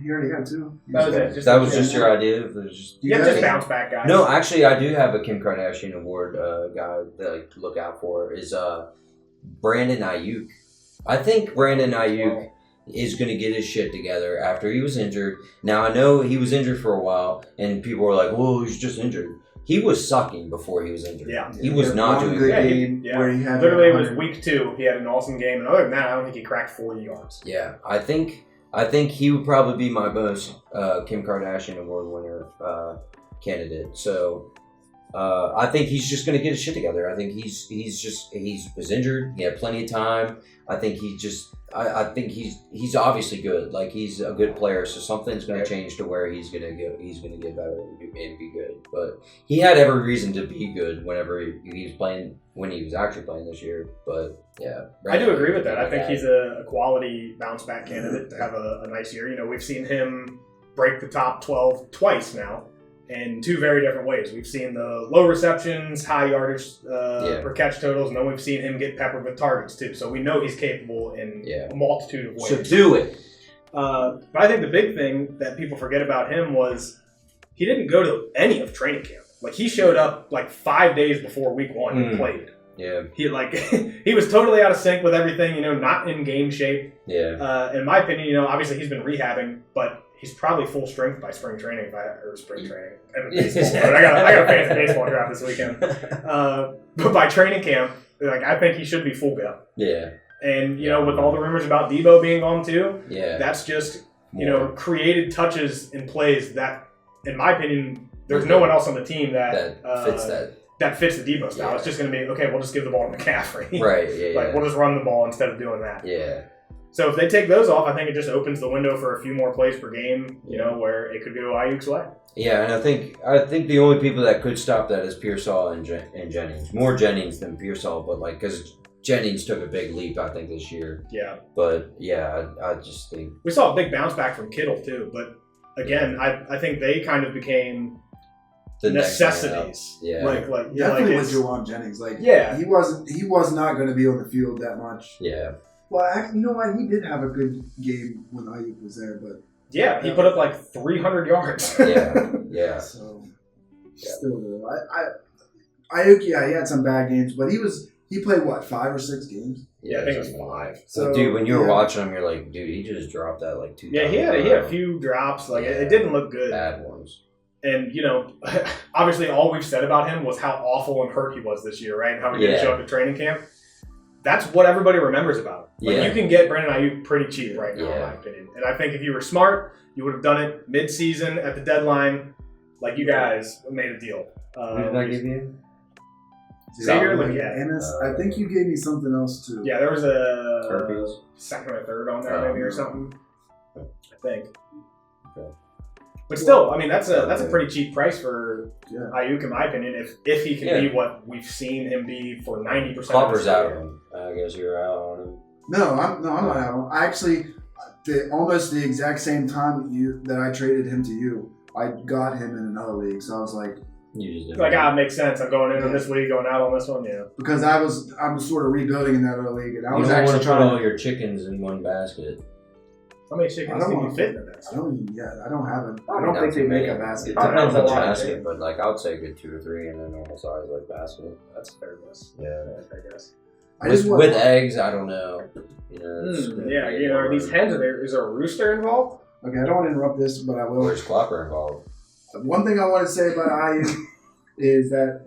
He already had two. That was it. That was just your idea? Just bounce back guys. No, actually, I do have a Kim Kardashian award guy that I look out for is Brandon Aiyuk. I think Brandon Aiyuk is going to get his shit together after he was injured. Now, I know he was injured for a while, and people were like, "Whoa, he's just injured." He was sucking before he was injured. Yeah. He was not doing good good. game where he had literally it was week 2. He had an awesome game, and other than that, I don't think he cracked 40 yards. Yeah, I think he would probably be my most Kim Kardashian award winner candidate. So I think he's just going to get his shit together. I think he was injured. He had plenty of time. I think I think he's obviously good. Like, he's a good player. So something's going to change to where he's going to get better and be good. But he had every reason to be good whenever he was playing, when he was actually playing this year. But yeah, I do agree with that. I think he's a quality bounce back candidate to have a nice year. You know, we've seen him break the top 12 twice now in 2 very different ways. We've seen the low receptions, high yardage per catch totals, and then we've seen him get peppered with targets too. So we know he's capable in a multitude of ways. So do it. But I think the big thing that people forget about him was he didn't go to any of training camp. Like, he showed up like 5 days before week 1 and played. Yeah. He was totally out of sync with everything, not in game shape. Yeah. In my opinion, obviously he's been rehabbing, but he's probably full strength by spring training. I got a fantasy baseball draft this weekend. But by training camp, I think he should be full go. Yeah. And with all the rumors about Debo being gone too, that's just created touches and plays that, in my opinion, there's no one else on the team that fits that. That fits the Debo style. Yeah. It's just going to be, okay, we'll just give the ball to McCaffrey. Right, yeah. We'll just run the ball instead of doing that. Yeah. So if they take those off, I think it just opens the window for a few more plays per game, where it could go Ayuk's way. Yeah, and I think the only people that could stop that is Pearsall and Jennings. More Jennings than Pearsall, but because Jennings took a big leap, I think, this year. Yeah. But yeah, I just think we saw a big bounce back from Kittle too. But again, I think they kind of became the necessities. Yeah. Definitely with Jawan Jennings. He was not going to be on the field that much. Yeah. Well, actually, you know what? He did have a good game when Aiyuk was there, but he put up 300 yards. Yeah. So still though, Aiyuk, he had some bad games, but he played what, 5 or 6 games? Yeah, I think it was 5. So, dude, when you were watching him, you're like, dude, he just dropped that 2 times. Yeah, he had a few drops. It didn't look good. Bad ones. And, obviously all we've said about him was how awful and hurt he was this year, right? And how he didn't show up at training camp. That's what everybody remembers about him. You can get Brandon Aiyuk pretty cheap right now, in my opinion. And I think if you were smart, you would have done it mid-season at the deadline, like you guys made a deal. What did I give you? Xavier, I think you gave me something else too. Yeah, there was a Herpes. second or third on there maybe or something. I think. Okay. But still, I mean, that's a pretty cheap price for Aiyuk, in my opinion, if he can be what we've seen him be for 90% of the Copper's out on him. I guess you're out on him. No, I'm not out on him. I actually, almost the exact same time that I traded him to you, I got him in another league. So I was like, it makes sense. I'm going in on this league, going out on this one, Because I was sort of rebuilding in that other league, and I was actually trying to put all your chickens in one basket. How many chickens do you fit in that? I don't have it. I don't think they make a basket. It depends on the basket, but I would say a good 2 or 3 in a normal size basket. That's fair, yeah, I guess. With eggs, I don't know. Are these hens? Is there a rooster involved? Okay, I don't want to interrupt this, but I will. There's Clopper involved. One thing I want to say about Aiyuk is that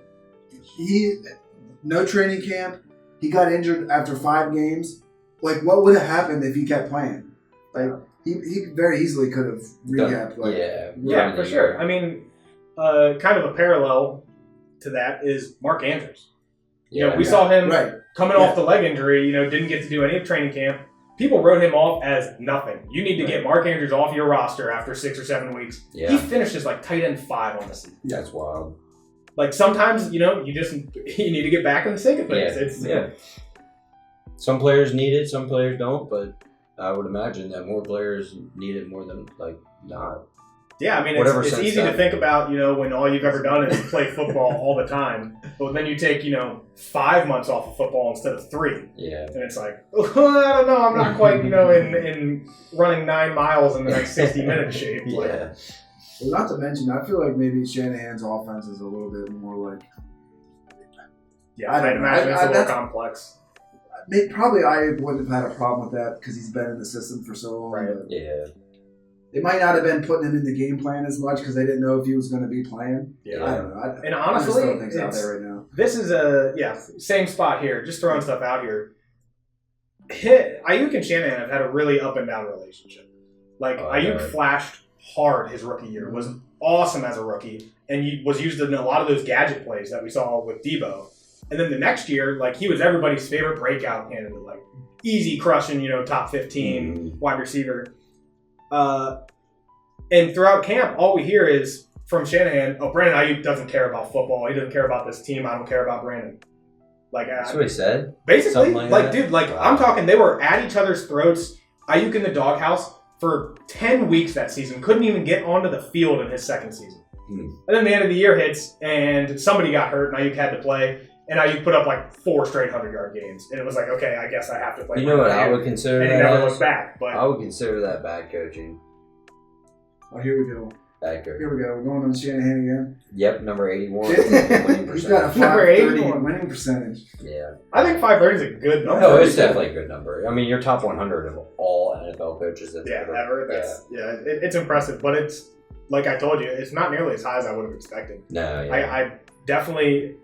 no training camp. He got injured after 5 games. What would have happened if he kept playing? He very easily could have rehabbed. For sure. I mean, kind of a parallel to that is Mark Andrews. We saw him coming off the leg injury. Didn't get to do any of training camp. People wrote him off as nothing. You need to get Mark Andrews off your roster after 6 or 7 weeks. Yeah. He finished as tight end 5 on the season. That's wild. Sometimes you need to get back in the swing of things. Some players need it, some players don't, but I would imagine that more players need it more than not. Yeah, I mean, it's easy to think about, when all you've ever done is play football all the time. But then you take, 5 months off of football instead of 3. Yeah. And it's like, I don't know, I'm not quite, in running 9 miles in the next 60 minutes shape. Yeah. Well, not to mention, I feel like maybe Shanahan's offense is a little bit more like... Yeah, I'd imagine it's a little complex. Probably I wouldn't have had a problem with that because he's been in the system for so long. Right. Yeah. They might not have been putting him in the game plan as much because they didn't know if he was going to be playing. Yeah. I don't know. And honestly, I'm just throwing things out there right now. This is same spot here. Just throwing stuff out here. Aiyuk and Shanahan have had a really up and down relationship. Aiyuk flashed hard his rookie year, was awesome as a rookie, and he was used in a lot of those gadget plays that we saw with Debo. And then the next year, he was everybody's favorite breakout candidate, easy crushing, top 15 wide receiver. And throughout camp, all we hear is from Shanahan, Brandon Aiyuk doesn't care about football. He doesn't care about this team. I don't care about Brandon. That's what he said? Basically, I'm talking, they were at each other's throats. Aiyuk in the doghouse for 10 weeks that season. Couldn't even get onto the field in his second season. And then the end of the year hits, and somebody got hurt, and Aiyuk had to play. And Aiyuk put up 4 straight 100-yard games. And it was okay, I guess I have to play. You know what I would consider and that? And he never looked back. But I would consider that bad coaching. Oh, here we go. Bad coaching. Here we go. We're going on Shanahan again. Yep, number 81. He's got a 530 winning percentage. Yeah. I think 530 is a good number. No, it's definitely a good number. I mean, you're top 100 of all NFL coaches. Ever. It's impressive. But it's, like I told you, it's not nearly as high as I would have expected. No, yeah. I definitely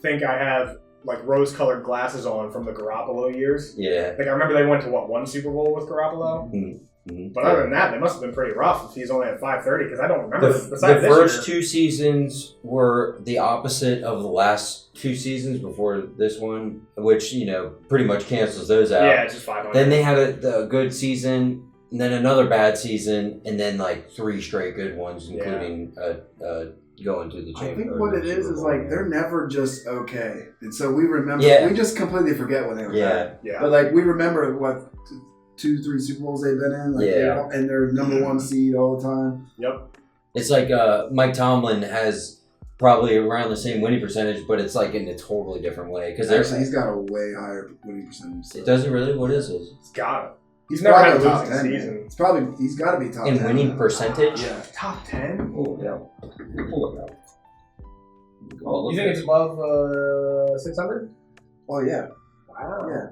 think I have rose-colored glasses on from the Garoppolo years. Yeah. I remember they went to one Super Bowl with Garoppolo. But other than that, they must have been pretty rough if he's only at 530 because I don't remember. The first 2 seasons were the opposite of the last 2 seasons before this one, which pretty much cancels those out. Yeah, it's just 500. Then they had a good season, and then another bad season, and then 3 straight good ones, including going to the championship. I think what it is they're never just okay, and so we remember. We just completely forget when they were bad. Yeah. But we remember what 2-3 Super Bowls they've been in. And they're number 1 seed all the time. Yep. It's Mike Tomlin has probably around the same winning percentage, but it's in a totally different way. Because actually, he's got a way higher winning percentage. So. It doesn't really. What is it? He's got it. He's never had a losing season. He's got to be top 10 in winning percentage. Yeah, top 10. Oh yeah. Pull it out. You think it's above 600? Oh yeah. Wow. Yeah.